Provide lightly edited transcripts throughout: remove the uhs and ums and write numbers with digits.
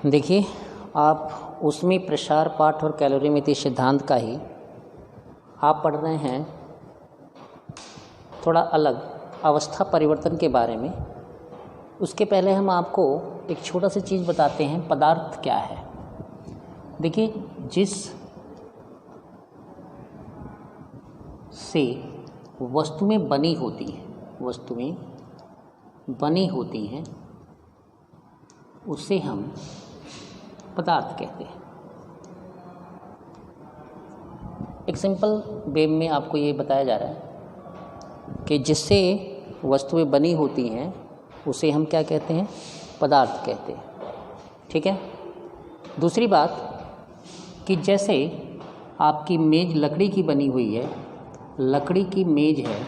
देखिए, आप ऊष्मीय प्रसार पाठ और कैलोरीमिति सिद्धांत का ही आप पढ़ रहे हैं, थोड़ा अलग अवस्था परिवर्तन के बारे में। उसके पहले हम आपको एक छोटा सी चीज़ बताते हैं, पदार्थ क्या है। देखिए, जिस से वस्तुएं बनी होती हैं उसे हम पदार्थ कहते हैं। एक सिंपल वे में आपको ये बताया जा रहा है कि जिससे वस्तुएं बनी होती हैं उसे हम क्या कहते हैं, पदार्थ कहते हैं। ठीक है। दूसरी बात कि जैसे आपकी मेज लकड़ी की बनी हुई है, लकड़ी की मेज है,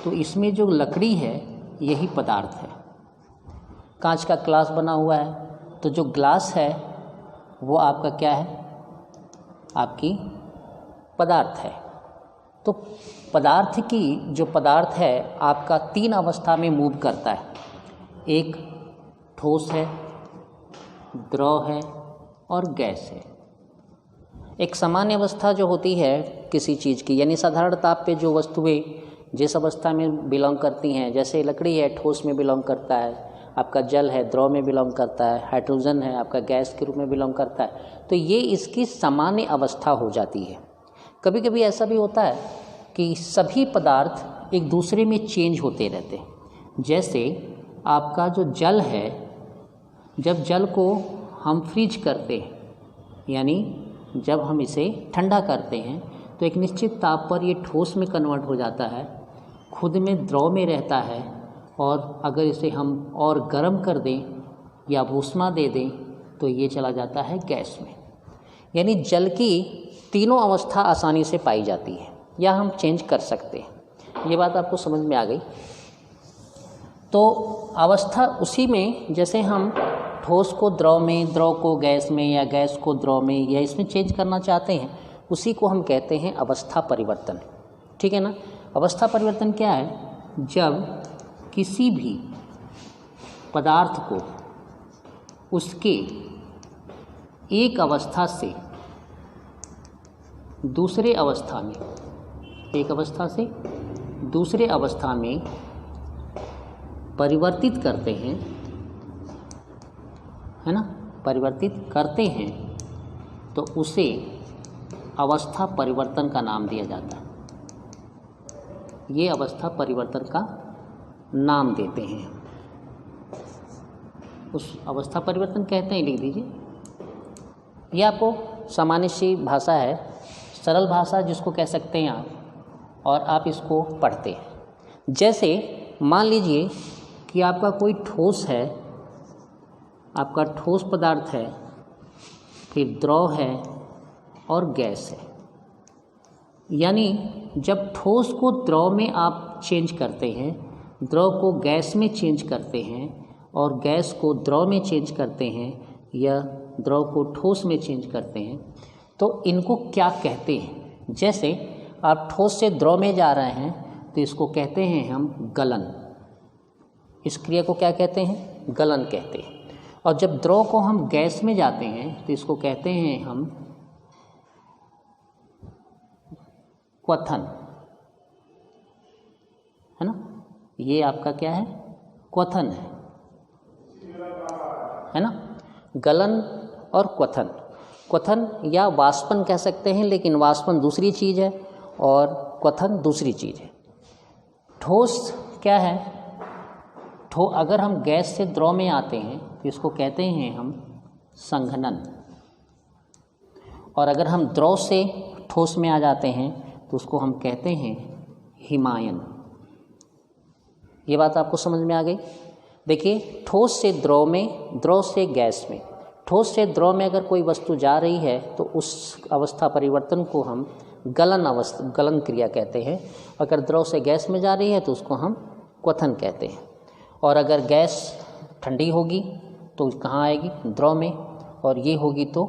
तो इसमें जो लकड़ी है यही पदार्थ है। कांच का ग्लास बना हुआ है, तो जो ग्लास है वो आपका क्या है, आपकी पदार्थ है। तो पदार्थ की जो पदार्थ है आपका 3 अवस्था में मूव करता है। एक ठोस है, द्रव है और गैस है। एक सामान्य अवस्था जो होती है किसी चीज़ की, यानी साधारण ताप पे जो वस्तुएं जिस अवस्था में बिलोंग करती हैं, जैसे लकड़ी है ठोस में बिलोंग करता है, आपका जल है द्रव में बिलोंग करता है, हाइड्रोजन है आपका गैस के रूप में बिलोंग करता है, तो ये इसकी सामान्य अवस्था हो जाती है। कभी कभी ऐसा भी होता है कि सभी पदार्थ एक दूसरे में चेंज होते रहते हैं। जैसे आपका जो जल है, जब जल को हम फ्रीज करते हैं, यानी जब हम इसे ठंडा करते हैं, तो एक निश्चित ताप पर ये ठोस में कन्वर्ट हो जाता है, खुद में द्रव में रहता है, और अगर इसे हम और गर्म कर दें या ऊष्मा दे दें तो ये चला जाता है गैस में। यानी जल की तीनों अवस्था आसानी से पाई जाती है या हम चेंज कर सकते हैं। ये बात आपको समझ में आ गई। तो अवस्था उसी में, जैसे हम ठोस को द्रव में, द्रव को गैस में या गैस को द्रव में या इसमें चेंज करना चाहते हैं, उसी को हम कहते हैं अवस्था परिवर्तन। ठीक है ना। अवस्था परिवर्तन क्या है, जब किसी भी पदार्थ को उसके एक अवस्था से दूसरे अवस्था में, एक अवस्था से दूसरे अवस्था में परिवर्तित करते हैं, है ना, परिवर्तित करते हैं, तो उसे अवस्था परिवर्तन का नाम दिया जाता है। ये अवस्था परिवर्तन का नाम देते हैं, उस अवस्था परिवर्तन कहते हैं, लिख दीजिए। ये आपको सामान्य सी भाषा है, सरल भाषा जिसको कह सकते हैं आप, और आप इसको पढ़ते हैं। जैसे मान लीजिए कि आपका कोई ठोस है, आपका ठोस पदार्थ है, फिर द्रव है और गैस है। यानी जब ठोस को द्रव में आप चेंज करते हैं, द्रव को गैस में चेंज करते हैं और गैस को द्रव में चेंज करते हैं, या द्रव को ठोस में चेंज करते हैं, तो इनको क्या कहते हैं। जैसे आप ठोस से द्रव में जा रहे हैं तो इसको कहते हैं हम गलन। इस क्रिया को क्या कहते हैं, गलन कहते हैं। और जब द्रव को हम गैस में जाते हैं तो इसको कहते हैं हम क्वथन, है ना। ये आपका क्या है, क्वथन है ना। गलन और क्वथन, क्वथन या वाष्पन कह सकते हैं, लेकिन वाष्पन दूसरी चीज़ है और क्वथन दूसरी चीज़ है। ठोस क्या है, अगर हम गैस से द्रव में आते हैं तो इसको कहते हैं हम संघनन, और अगर हम द्रव से ठोस में आ जाते हैं तो उसको हम कहते हैं हिमायन। ये बात आपको समझ में आ गई। देखिए, ठोस से द्रव में, द्रव से गैस में, ठोस से द्रव में अगर कोई वस्तु जा रही है तो उस अवस्था परिवर्तन को हम गलन क्रिया कहते हैं। अगर द्रव से गैस में जा रही है तो उसको हम क्वथन कहते हैं। और अगर गैस ठंडी होगी तो कहाँ आएगी, द्रव में, और ये होगी तो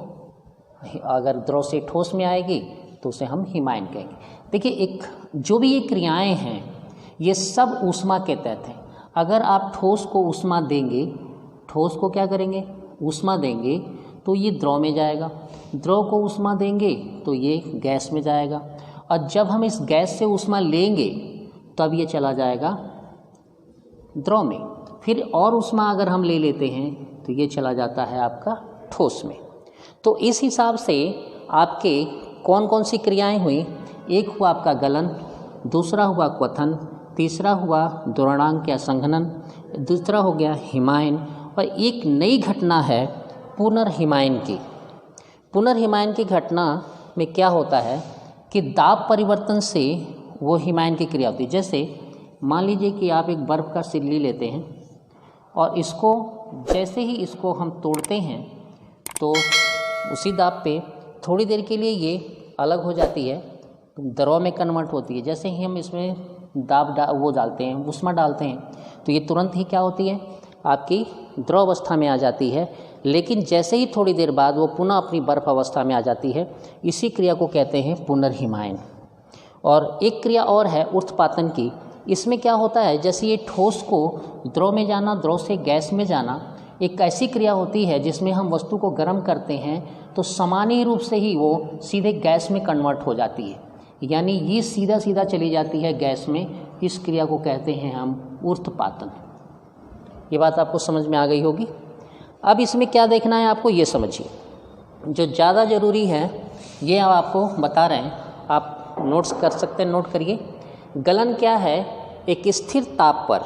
अगर द्रव से ठोस में आएगी तो उसे हम हिमायन कहेंगे। देखिए, एक जो भी ये क्रियाएं हैं ये सब ऊष्मा के तहत हैं। अगर आप ठोस को ऊष्मा देंगे, ठोस को क्या करेंगे, ऊष्मा देंगे तो ये द्रव में जाएगा, द्रव को ऊष्मा देंगे तो ये गैस में जाएगा, और जब हम इस गैस से ऊष्मा लेंगे तब ये चला जाएगा द्रव में। फिर और ऊष्मा अगर हम ले लेते हैं तो ये चला जाता है आपका ठोस में। तो इस हिसाब से आपके कौन कौन सी क्रियाएं हुई, एक हुआ आपका गलन, दूसरा हुआ क्वथन, तीसरा हुआ द्रोणांक या संघनन, दूसरा हो गया हिमायन, और एक नई घटना है पुनर्हिमायन की। पुनर्हिमायन की घटना में क्या होता है कि दाब परिवर्तन से वो हिमायन की क्रिया होती है। जैसे मान लीजिए कि आप एक बर्फ़ का सिल्ली लेते हैं और इसको जैसे ही इसको हम तोड़ते हैं तो उसी दाब पे थोड़ी देर के लिए ये अलग हो जाती है, द्रव में कन्वर्ट होती है। जैसे ही हम इसमें वो डालते हैं, ऊष्मा डालते हैं, तो ये तुरंत ही क्या होती है, आपकी द्रव अवस्था में आ जाती है। लेकिन जैसे ही थोड़ी देर बाद वो पुनः अपनी बर्फ अवस्था में आ जाती है। इसी क्रिया को कहते हैं पुनर्हिमायन। और एक क्रिया और है ऊर्ध्वपातन की। इसमें क्या होता है, जैसे ये ठोस को द्रव में जाना, द्रव से गैस में जाना, एक ऐसी क्रिया होती है जिसमें हम वस्तु को गर्म करते हैं तो सामान्य रूप से ही वो सीधे गैस में कन्वर्ट हो जाती है, यानी ये सीधा सीधा चली जाती है गैस में। इस क्रिया को कहते हैं हम ऊर्ध्वपातन। ये बात आपको समझ में आ गई होगी। अब इसमें क्या देखना है आपको, ये समझिए। जो ज़्यादा ज़रूरी है ये अब आपको बता रहे हैं, आप नोट्स कर सकते हैं, नोट करिए। गलन क्या है, एक स्थिर ताप पर,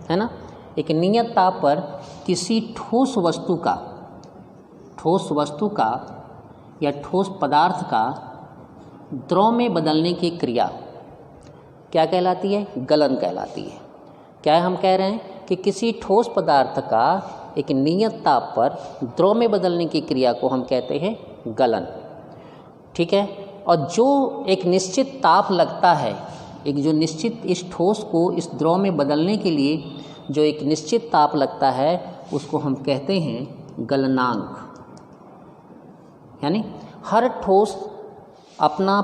है ना, एक नियत ताप पर किसी ठोस वस्तु का या ठोस पदार्थ का द्रव में बदलने की क्रिया क्या कहलाती है, गलन कहलाती है। क्या हम कह रहे हैं कि किसी ठोस पदार्थ का एक नियत ताप पर द्रव में बदलने की क्रिया को हम कहते हैं गलन, ठीक है। और जो एक निश्चित ताप लगता है, एक जो निश्चित इस ठोस को इस द्रव में बदलने के लिए जो एक निश्चित ताप लगता है, उसको हम कहते हैं गलनांक। यानी हर ठोस अपना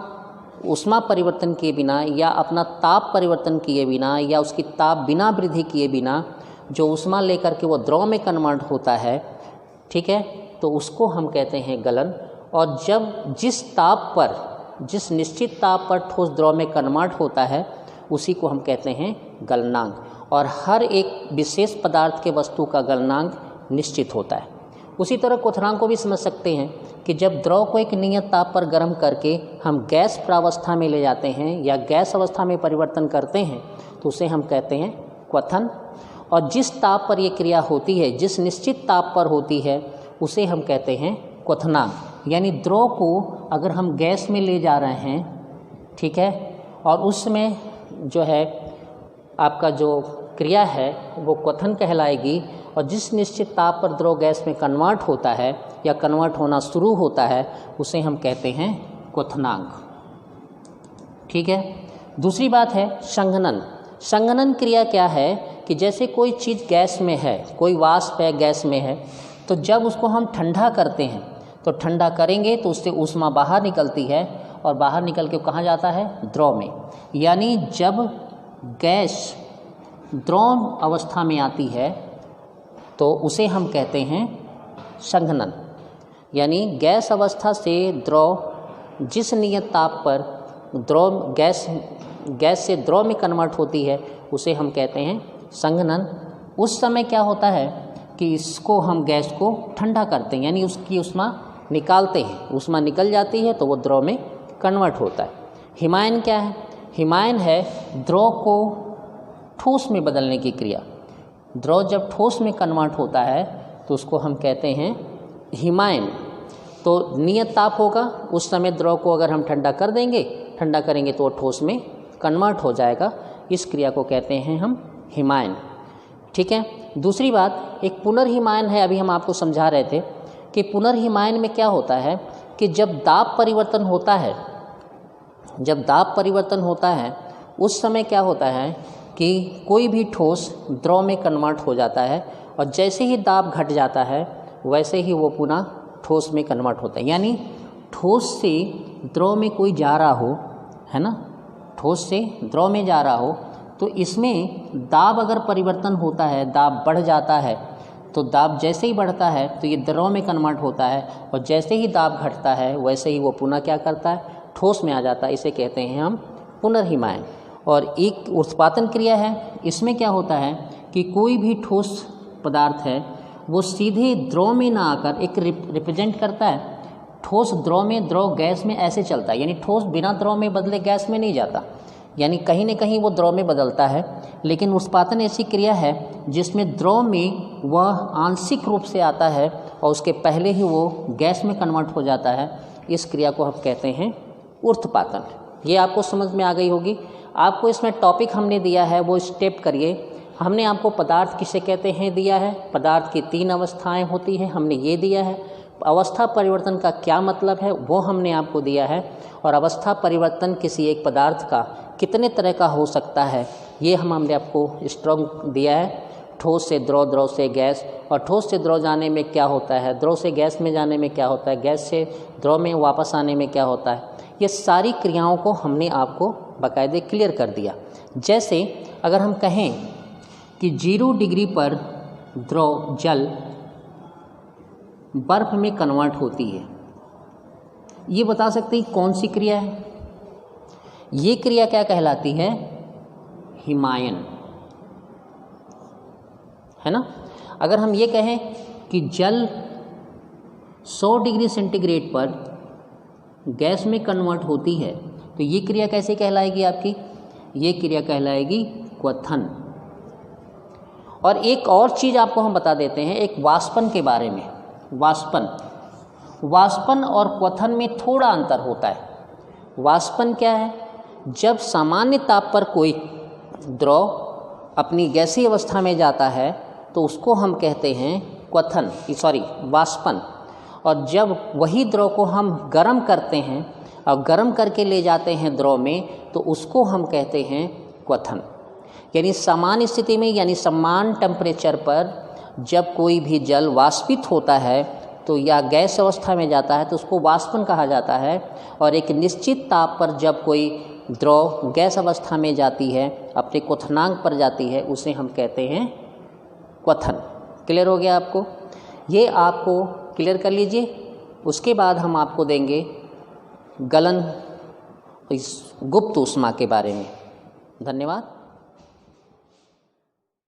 ऊष्मा परिवर्तन किए बिना या अपना ताप परिवर्तन किए बिना या उसकी ताप बिना वृद्धि किए बिना जो ऊष्मा लेकर के वो द्रव में कन्वर्ट होता है, ठीक है, तो उसको हम कहते हैं गलन। और जब जिस निश्चित ताप पर ठोस द्रव में कन्वर्ट होता है उसी को हम कहते हैं गलनांक। और हर एक विशेष पदार्थ के वस्तु का गलनांक निश्चित होता है। उसी तरह क्वथनांक को भी समझ सकते हैं कि जब द्रव को एक नियत ताप पर गर्म करके हम गैस प्रावस्था में ले जाते हैं या गैस अवस्था में परिवर्तन करते हैं तो उसे हम कहते हैं क्वथन। और जिस ताप पर ये क्रिया होती है, जिस निश्चित ताप पर होती है, उसे हम कहते हैं क्वथनांक। यानी द्रव को अगर हम गैस में ले जा रहे हैं, ठीक है, और उसमें जो है आपका जो क्रिया है वो क्वथन कहलाएगी। और जिस निश्चित ताप पर द्रव गैस में कन्वर्ट होता है या कन्वर्ट होना शुरू होता है उसे हम कहते हैं क्वथनांक, ठीक है। दूसरी बात है संघनन। संघनन क्रिया क्या है कि जैसे कोई चीज़ गैस में है, कोई वाष्प है गैस में है, तो जब उसको हम ठंडा करते हैं तो ठंडा करेंगे तो उससे ऊष्मा बाहर निकलती है और बाहर निकल के कहाँ जाता है, द्रव में। यानी जब गैस द्रव अवस्था में आती है तो उसे हम कहते हैं संघनन। यानी गैस अवस्था से द्रव जिस नियत ताप पर द्रव गैस से द्रव में कन्वर्ट होती है उसे हम कहते हैं संघनन। उस समय क्या होता है कि इसको हम गैस को ठंडा करते हैं, यानी उसकी ऊष्मा निकालते हैं, ऊष्मा निकल जाती है तो वो द्रव में कन्वर्ट होता है। हिमायन क्या है, हिमायन है द्रव को ठोस में बदलने की क्रिया। द्रव जब ठोस में कन्वर्ट होता है तो उसको हम कहते हैं हिमायन। तो नियत ताप होगा, उस समय द्रव को अगर हम ठंडा करेंगे तो वो ठोस में कन्वर्ट हो जाएगा। इस क्रिया को कहते हैं हम हिमायन, ठीक है। दूसरी बात एक पुनर्हिमायन है। अभी हम आपको समझा रहे थे कि पुनर्हिमायन में क्या होता है कि जब दाब परिवर्तन होता है उस समय क्या होता है कि कोई भी ठोस द्रव में कन्वर्ट हो जाता है और जैसे ही दाब घट जाता है वैसे ही वो पुनः ठोस में कन्वर्ट होता है। यानी ठोस से द्रव में कोई जा रहा हो, है ना, ठोस से द्रव में जा रहा हो तो इसमें दाब अगर परिवर्तन होता है, दाब बढ़ जाता है तो दाब जैसे ही बढ़ता है तो ये द्रव में कन्वर्ट होता है, और जैसे ही दाब घटता है वैसे ही वो पुनः क्या करता है, ठोस में आ जाता है। इसे कहते हैं हम पुनर्हिमायन। और एक उत्पादन क्रिया है, इसमें क्या होता है कि कोई भी ठोस पदार्थ है वो सीधे द्रव में ना आकर एक रिप्रेजेंट करता है, ठोस द्रव में, द्रव गैस में ऐसे चलता है, यानी ठोस बिना द्रव में बदले गैस में नहीं जाता, यानी कहीं न कहीं वो द्रव में बदलता है। लेकिन उत्पादन ऐसी क्रिया है जिसमें द्रव में वह आंशिक रूप से आता है और उसके पहले ही वो गैस में कन्वर्ट हो जाता है। इस क्रिया को हम कहते हैं ऊर्ध्वपातन। ये आपको समझ में आ गई होगी। आपको इसमें टॉपिक हमने दिया है वो स्टेप करिए। हमने आपको पदार्थ किसे कहते हैं दिया है, पदार्थ की 3 अवस्थाएं होती हैं, हमने ये दिया है। अवस्था परिवर्तन का क्या मतलब है वो हमने आपको दिया है, और अवस्था परिवर्तन किसी एक पदार्थ का कितने तरह का हो सकता है ये हमने आपको स्ट्रॉन्ग दिया है। ठोस से द्रव, द्रव से गैस, और ठोस से द्रव जाने में क्या होता है, द्रव से गैस में जाने में क्या होता है, गैस से द्रव में वापस आने में क्या होता है, ये सारी क्रियाओं को हमने आपको बाकायदे क्लियर कर दिया। जैसे अगर हम कहें कि 0 डिग्री पर द्रव जल बर्फ में कन्वर्ट होती है, ये बता सकते हैं कौन सी क्रिया है? ये क्रिया क्या कहलाती है? हिमायन, है ना। अगर हम ये कहें कि जल 100 डिग्री सेंटीग्रेड पर गैस में कन्वर्ट होती है, तो ये क्रिया कैसे कहलाएगी आपकी? ये क्रिया कहलाएगी क्वथन। और एक और चीज़ आपको हम बता देते हैं, एक वाष्पन के बारे में। वाष्पन और क्वथन में थोड़ा अंतर होता है। वाष्पन क्या है? जब सामान्य ताप पर कोई द्रव अपनी गैसीय अवस्था में जाता है तो उसको हम कहते हैं वाष्पन। और जब वही द्रव को हम गर्म करते हैं और गर्म करके ले जाते हैं द्रव में, तो उसको हम कहते हैं क्वथन। यानी सामान्य स्थिति में, यानी समान टेम्परेचर पर जब कोई भी जल वाष्पित होता है तो या गैस अवस्था में जाता है तो उसको वाष्पन कहा जाता है। और एक निश्चित ताप पर जब कोई द्रव गैस अवस्था में जाती है, अपने क्वथनांक पर जाती है, उसे हम कहते हैं क्वथन। क्लियर हो गया आपको? ये आपको क्लियर कर लीजिए। उसके बाद हम आपको देंगे गलन, इस गुप्त ऊष्मा के बारे में। धन्यवाद।